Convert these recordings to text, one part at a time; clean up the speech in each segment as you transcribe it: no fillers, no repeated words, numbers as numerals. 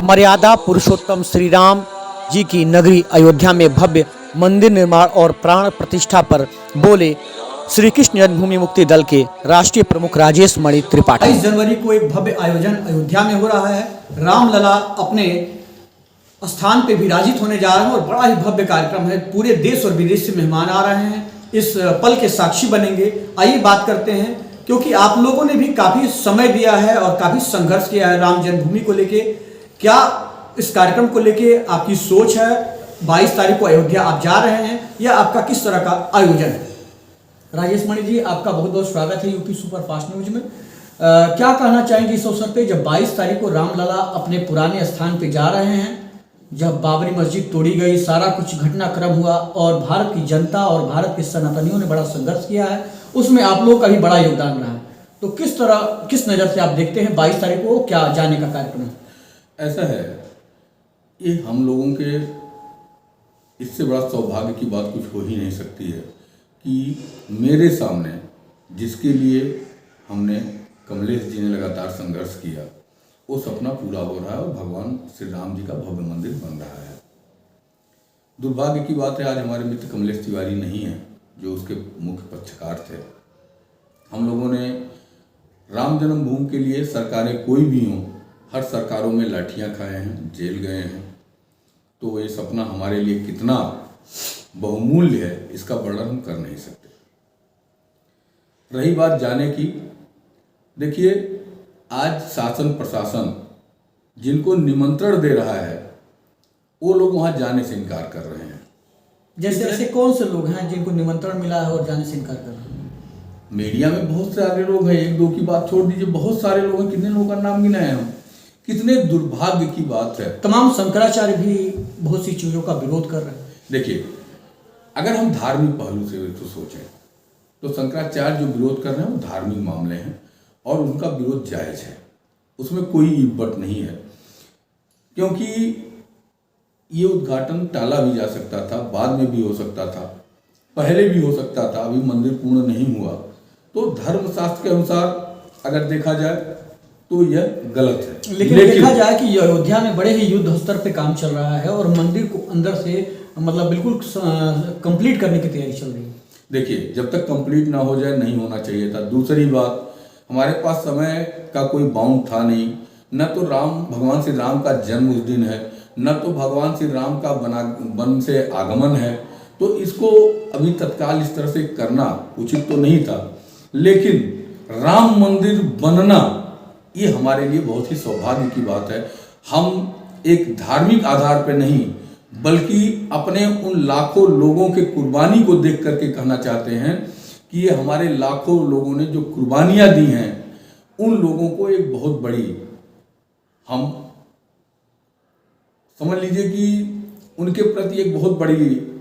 मर्यादा पुरुषोत्तम श्री राम जी की नगरी अयोध्या में भव्य मंदिर निर्माण और प्राण प्रतिष्ठा पर बोले श्री कृष्ण जन्मभूमि मुक्ति दल के राष्ट्रीय प्रमुख राजेश मणि त्रिपाठी। 22 जनवरी को एक भव्य आयोजन अयोध्या में हो रहा है। रामलला अपने स्थान पे विराजित होने जा रहे हैं और बड़ा ही भव्य कार्यक्रम है। पूरे देश और विदेश से मेहमान आ रहे हैं, इस पल के साक्षी बनेंगे। आइए बात करते हैं, क्योंकि आप लोगों ने भी काफ़ी समय दिया है और काफ़ी संघर्ष किया है राम जन्मभूमि को लेके। क्या इस कार्यक्रम को लेके आपकी सोच है? 22 तारीख को अयोध्या आप जा रहे हैं, या आपका किस तरह का आयोजन है? राजेश मणि जी, आपका बहुत बहुत स्वागत है यूपी सुपरफास्ट न्यूज में। क्या कहना चाहेंगे इस अवसर पे, जब 22 तारीख को रामलला अपने पुराने स्थान पे जा रहे हैं, जब बाबरी मस्जिद तोड़ी गई, सारा कुछ घटनाक्रम हुआ और भारत की जनता और भारत के सनातनियों ने बड़ा संघर्ष किया है, उसमें आप लोगों का भी बड़ा योगदान रहा है। तो किस नज़र से आप देखते हैं 22 तारीख को क्या जाने का कार्यक्रम है? ऐसा है, ये हम लोगों के इससे बड़ा सौभाग्य की बात कुछ हो ही नहीं सकती है कि मेरे सामने जिसके लिए हमने कमलेश जी ने लगातार संघर्ष किया, वो सपना पूरा हो रहा है और भगवान श्री राम जी का भव्य मंदिर बन रहा है। दुर्भाग्य की बात है, आज हमारे मित्र कमलेश तिवारी नहीं है जो उसके मुख्य पक्षकार थे। हम लोगों ने राम जन्मभूमि के लिए सरकारें कोई भी हों, हर सरकारों में लाठियां खाए हैं, जेल गए हैं। तो ये सपना हमारे लिए कितना बहुमूल्य है, इसका वर्णन हम कर नहीं सकते। रही बात जाने की, देखिए आज शासन प्रशासन जिनको निमंत्रण दे रहा है, वो लोग वहां जाने से इनकार कर रहे हैं। जैसे ऐसे कौन से लोग हैं जिनको निमंत्रण मिला है और जाने से इनकार कर रहे हैं? मीडिया में बहुत सारे लोग हैं, एक दो की बात छोड़ दीजिए, बहुत सारे लोग हैं। कितने लोगों का नाम गिनाए हम? कितने दुर्भाग्य की बात है। तमाम शंकराचार्य भी बहुत सी चीज़ों का विरोध कर रहे हैं। देखिए, अगर हम धार्मिक पहलू से तो सोचें तो शंकराचार्य जो विरोध कर रहे हैं वो धार्मिक मामले हैं और उनका विरोध जायज है, उसमें कोई इब्बत नहीं है। क्योंकि ये उद्घाटन टाला भी जा सकता था, बाद में भी हो सकता था, पहले भी हो सकता था, अभी मंदिर पूर्ण नहीं हुआ। तो धर्मशास्त्र के अनुसार अगर देखा जाए तो यह गलत है। लेकिन देखा जाए कि अयोध्या में बड़े ही युद्ध स्तर पे काम चल रहा है और मंदिर को अंदर से मतलब बिल्कुल कंप्लीट करने की तैयारी चल रही है। देखिए, जब तक कंप्लीट ना हो जाए नहीं होना चाहिए था। दूसरी बात, हमारे पास समय का कोई बाउंड था नहीं। न तो भगवान श्री राम का जन्म उस दिन है, न तो भगवान श्री राम का वन से आगमन है। तो इसको अभी तत्काल इस तरह से करना उचित तो नहीं था। लेकिन राम मंदिर बनना ये हमारे लिए बहुत ही सौभाग्य की बात है। हम एक धार्मिक आधार पर नहीं, बल्कि अपने उन लाखों लोगों के कुर्बानी को देख करके कहना चाहते हैं कि ये हमारे लाखों लोगों ने जो कुर्बानियां दी हैं, उन लोगों को एक बहुत बड़ी, हम समझ लीजिए कि उनके प्रति एक बहुत बड़ी,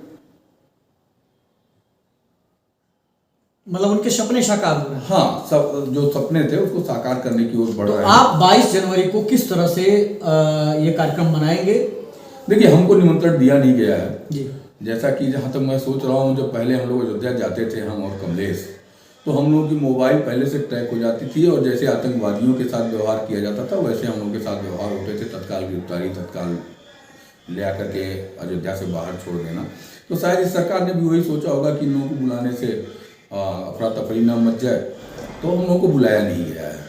मतलब उनके सपने साकार हो रहे हैं। हाँ, सब जो सपने थे उसको साकार करने की ओर बढ़ रहे हैं। आप 22 जनवरी को किस तरह से ये कार्यक्रम मनाएंगे? देखिए, हमको निमंत्रण दिया नहीं गया है जी। जैसा कि जहाँ तक मैं सोच रहा हूँ, जब पहले हम लोग अयोध्या जाते थे, हम और कमलेश, तो हम लोगों की मोबाइल पहले से ट्रैक हो जाती थी और जैसे आतंकवादियों के साथ व्यवहार किया जाता था वैसे हम लोगों के साथ व्यवहार होते थे। तत्काल गिरफ्तारी, तत्काल ले आकर के अयोध्या से बाहर छोड़ देना। तो शायद इस सरकार ने भी वही सोचा होगा कि इन लोगों को बुलाने से अफरा तफरी ना मच जाए, तो हम लोगों को बुलाया नहीं गया है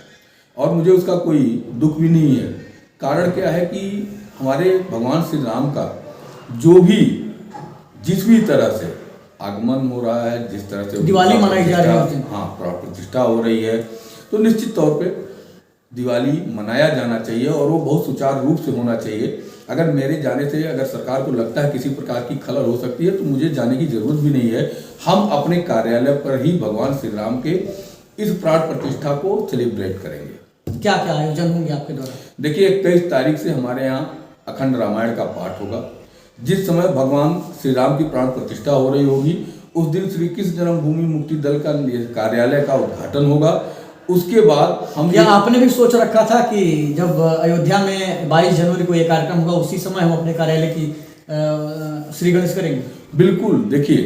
और मुझे उसका कोई दुख भी नहीं है। कारण क्या है कि हमारे भगवान श्री राम का जो भी जिस भी तरह से आगमन हो रहा है, जिस तरह से दिवाली मनाई जा रही है, हाँ, प्राण प्रतिष्ठा हो रही है, तो निश्चित तौर पे दिवाली मनाया जाना चाहिए और वो बहुत सुचारू रूप से होना चाहिए। अगर मेरे जाने से अगर सरकार को लगता है किसी प्रकार की खलल हो सकती है तो मुझे जाने की जरूरत भी नहीं है। हम अपने कार्यालय पर ही भगवान श्री राम के इस प्राण प्रतिष्ठा को सेलिब्रेट करेंगे। क्या क्या आयोजन होंगे आपके द्वारा? देखिए, 21 तारीख से हमारे यहाँ अखंड रामायण का पाठ होगा। जिस समय भगवान श्री राम की प्राण प्रतिष्ठा हो रही होगी, उस दिन श्री कृष्ण जन्मभूमि मुक्ति दल का कार्यालय का उद्घाटन होगा। उसके बाद हम, क्या आपने भी सोच रखा था कि जब अयोध्या में 22 जनवरी को ये कार्यक्रम होगा, उसी समय हम अपने कार्यालय की श्री गणेश करेंगे? बिल्कुल। देखिए,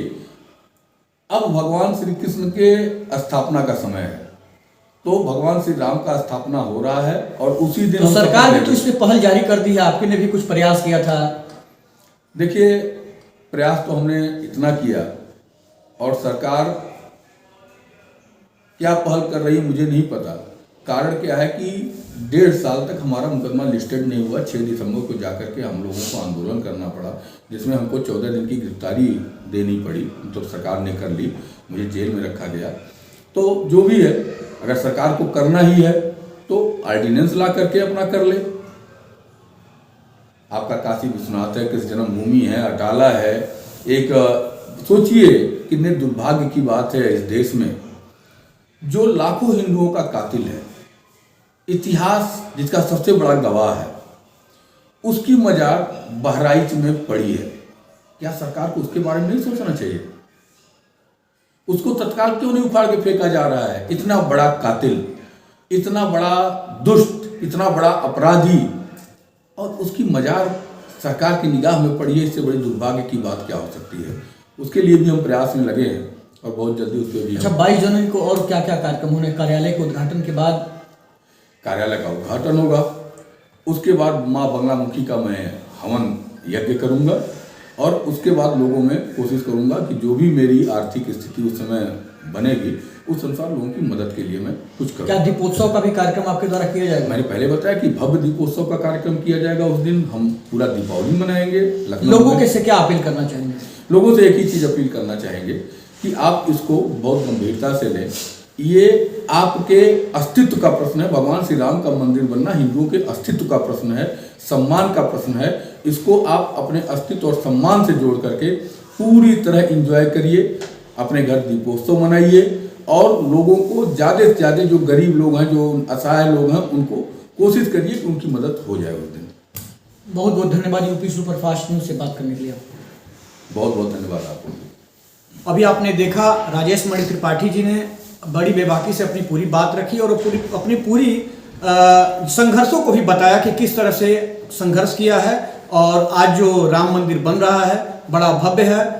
अब भगवान श्री कृष्ण के स्थापना का समय है तो भगवान श्री राम का स्थापना हो रहा है और उसी दिन तो हम सरकार ने शपथ तो लेंगे। इस पे पहल जारी कर दी है, आपने भी कुछ प्रयास किया था। देखिए, प्रयास तो हमने इतना किया और सरकार क्या पहल कर रही है मुझे नहीं पता। कारण क्या है कि 1.5 साल तक हमारा मुकदमा लिस्टेड नहीं हुआ। 6 दिसंबर को जाकर के हम लोगों को आंदोलन करना पड़ा, जिसमें हमको 14 दिन की गिरफ्तारी देनी पड़ी, तो सरकार ने कर ली, मुझे जेल में रखा गया। तो जो भी है, अगर सरकार को करना ही है तो ऑर्डिनेंस ला करके अपना कर ले। आपका काशी विश्वनाथ है, कृष्ण जन्मभूमि है, अटाला है। एक सोचिए कितने दुर्भाग्य की बात है इस देश में, जो लाखों हिंदुओं का कातिल है, इतिहास जिसका सबसे बड़ा गवाह है, उसकी मजार बहराइच में पड़ी है। क्या सरकार को उसके बारे में नहीं सोचना चाहिए? उसको तत्काल क्यों नहीं उखाड़ के फेंका जा रहा है? इतना बड़ा कातिल, इतना बड़ा दुष्ट, इतना बड़ा अपराधी, और उसकी मजार सरकार की निगाह में पड़ी है। इससे बड़ी दुर्भाग्य की बात क्या हो सकती है? उसके लिए भी हम प्रयास में लगे हैं और बहुत जल्दी उस पर भी अच्छा, 22 जनवरी को और क्या क्या कार्यक्रम होने? कार्यालय के उद्घाटन के बाद कार्यालय का उद्घाटन होगा, उसके बाद माँ बंगलामुखी का मैं हवन यज्ञ करूंगा और उसके बाद लोगों में कोशिश करूंगा कि जो भी मेरी आर्थिक स्थिति उस समय बनेगी उस अनुसार लोगों की मदद के लिए मैं कुछ क्या करूँगा। दीपोत्सव का भी कार्यक्रम आपके द्वारा किया जाएगा? मैंने पहले बताया कि भव्य दीपोत्सव का कार्यक्रम किया जाएगा। उस दिन हम पूरा दीपावली मनाएंगे लखनऊ लोगों में। के से क्या अपील करना चाहेंगे? लोगों से एक ही चीज़ अपील करना चाहेंगे कि आप इसको बहुत गंभीरता से लें। ये आपके अस्तित्व का प्रश्न है। भगवान श्री राम का मंदिर बनना हिंदुओं के अस्तित्व का प्रश्न है, सम्मान का प्रश्न है। इसको आप अपने अस्तित्व और सम्मान से जोड़ करके पूरी तरह एंजॉय करिए, अपने घर दीपोत्सव मनाइए और लोगों को ज़्यादा से ज़्यादा, जो गरीब लोग हैं, जो असहाय लोग हैं, उनको कोशिश करिए कि उनकी मदद हो जाए उस दिन। बहुत बहुत धन्यवाद यूपी सुपरफास्ट न्यूज़ से बात करने के लिए। बहुत बहुत धन्यवाद आपको। अभी आपने देखा राजेश मणि त्रिपाठी जी ने बड़ी बेबाकी से अपनी पूरी बात रखी और अपनी पूरी संघर्षों को भी बताया कि किस तरह से संघर्ष किया है और आज जो राम मंदिर बन रहा है बड़ा भव्य है।